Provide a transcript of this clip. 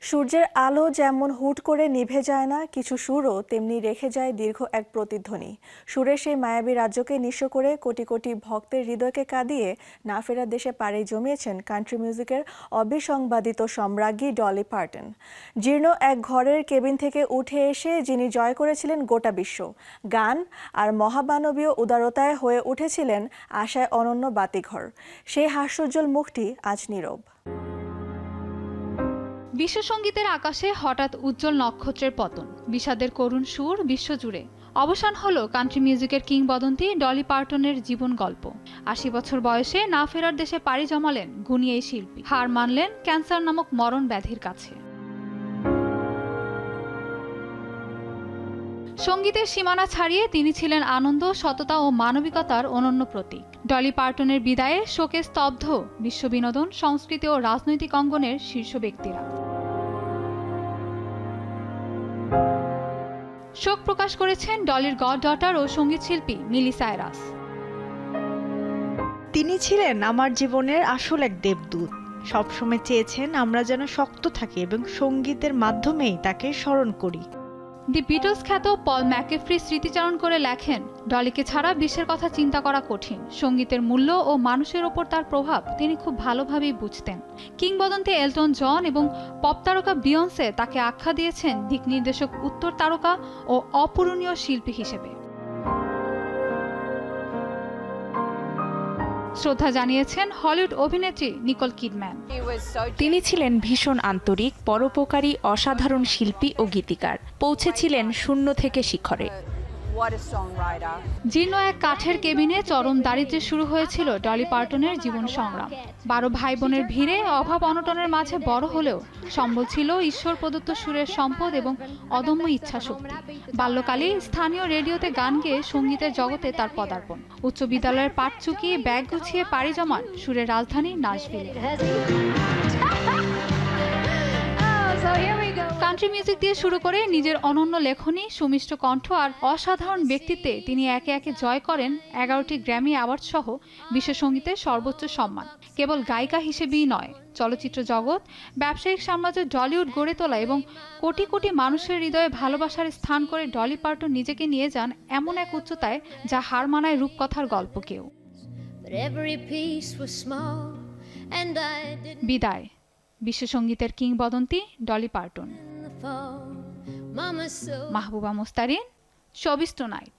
সূর্যের আলো যেমন হুট করে নিভে যায় না, কিছু সুরও তেমনি রেখে যায় দীর্ঘ এক প্রতিধ্বনি। সুরের সেই মায়াবী রাজ্যকে নিঃস্ব করে কোটি কোটি ভক্তের হৃদয়কে কাঁদিয়ে না ফেরার দেশে পাড়ি জমিয়েছেন কান্ট্রি মিউজিকের অবিসংবাদিত সম্রাজ্ঞী ডলি পার্টন। জীর্ণ এক ঘরের কেবিন থেকে উঠে এসে যিনি জয় করেছিলেন গোটা বিশ্ব, গান আর মহামানবীয় উদারতায় হয়ে উঠেছিলেন আশায় অনন্য বাতিঘর। সেই হাস্যোজ্জ্বল মুখটি আজ নীরব। বিশ্বসঙ্গীতের আকাশে হঠাৎ উজ্জ্বল নক্ষত্রের পতন, বিষাদের করুণ সুর বিশ্বজুড়ে। অবসান হলো কান্ট্রি মিউজিকের কিংবদন্তি ডলি পার্টনের জীবন গল্প। ৮০ বছর বয়সে না ফেরার দেশে পাড়ি জমালেন গুণী এই শিল্পী। হার মানলেন ক্যান্সার নামক মরণ ব্যাধির কাছে। সঙ্গীতের সীমানা ছাড়িয়ে তিনি ছিলেন আনন্দ, সততা ও মানবিকতার অনন্য প্রতীক। ডলি পার্টনের বিদায়ে শোকে স্তব্ধ বিশ্ব বিনোদন, সংস্কৃতি ও রাজনৈতিক অঙ্গনের শীর্ষ ব্যক্তিরা। শোক প্রকাশ করেছেন ডলির গডডটার ও সঙ্গীতশিল্পী মিলি সাইরাস। তিনি ছিলেন আমার জীবনের আসল এক দেবদূত। সবসময় চেয়েছেন আমরা যেন শক্ত থাকি এবং সঙ্গীতের মাধ্যমেই তাকে স্মরণ করি। দি বিটলস খ্যাত পল ম্যাককেফ্রি স্মৃতিচারণ করে লেখেন, ডলিকে ছাড়া বিশ্বের কথা চিন্তা করা কঠিন। সঙ্গীতের মূল্য ও মানুষের ওপর তার প্রভাব তিনি খুব ভালোভাবেই বুঝতেন। কিংবদন্তি এলটন জন এবং পপ তারকা বিয়ন্সে তাকে আখ্যা দিয়েছেন দিক নির্দেশক, উত্তর তারকা ও অপূরণীয় শিল্পী হিসেবে। শ্রদ্ধা জানিয়েছেন হলিউড অভিনেত্রী নিকোল কিডম্যান। তিনি ছিলেন ভীষণ আন্তরিক, পরোপকারী, অসাধারণ শিল্পী ও গীতিকার। পৌঁছেছিলেন শূন্য থেকে শিখরে। জীর্ণ এক কাঠের কেবিনে চরম দারিদ্র্যে শুরু হয়েছিল ডলি পার্টনের জীবন সংগ্রাম। 12 ভাই বোনের ভিড়ে অভাব অনটনের মাঝে বড় হলেও সম্বল ছিল ঈশ্বর প্রদত্ত সুরের সম্পদ এবং অদম্য ইচ্ছাশক্তি। বাল্যকালে স্থানীয় রেডিওতে গান গেয়ে সঙ্গীতের জগতে তার পদার্পণ। উচ্চ বিদ্যালয়ের পাঠ চুকিয়ে ব্যাগ গুছিয়ে পাড়ি জমান সুরের রাজধানী নাশভিলে। কান্ট্রি মিউজিক দিয়ে শুরু করে নিজের অনন্য লেখনী, সুমিষ্ট কণ্ঠ আর অসাধারণ ব্যক্তিত্বে তিনি একে একে জয় করেন 11টি গ্র্যামি অ্যাওয়ার্ড সহ বিশ্বসঙ্গীতের সর্বোচ্চ সম্মান। কেবল গায়িকা হিসেবেই নয়, চলচ্চিত্র জগৎ, ব্যবসায়িক সাম্রাজ্য ডলিউড গড়ে তোলা এবং কোটি কোটি মানুষের হৃদয়ে ভালোবাসার স্থান করে ডলি পার্টন নিজেকে নিয়ে যান এমন এক উচ্চতায় যা হার মানায় রূপকথার গল্পকেও। বিদায় বিশ্বসঙ্গীতের কিংবদন্তি Dolly Parton. Mahbuba Mustarin, showbiz tonight.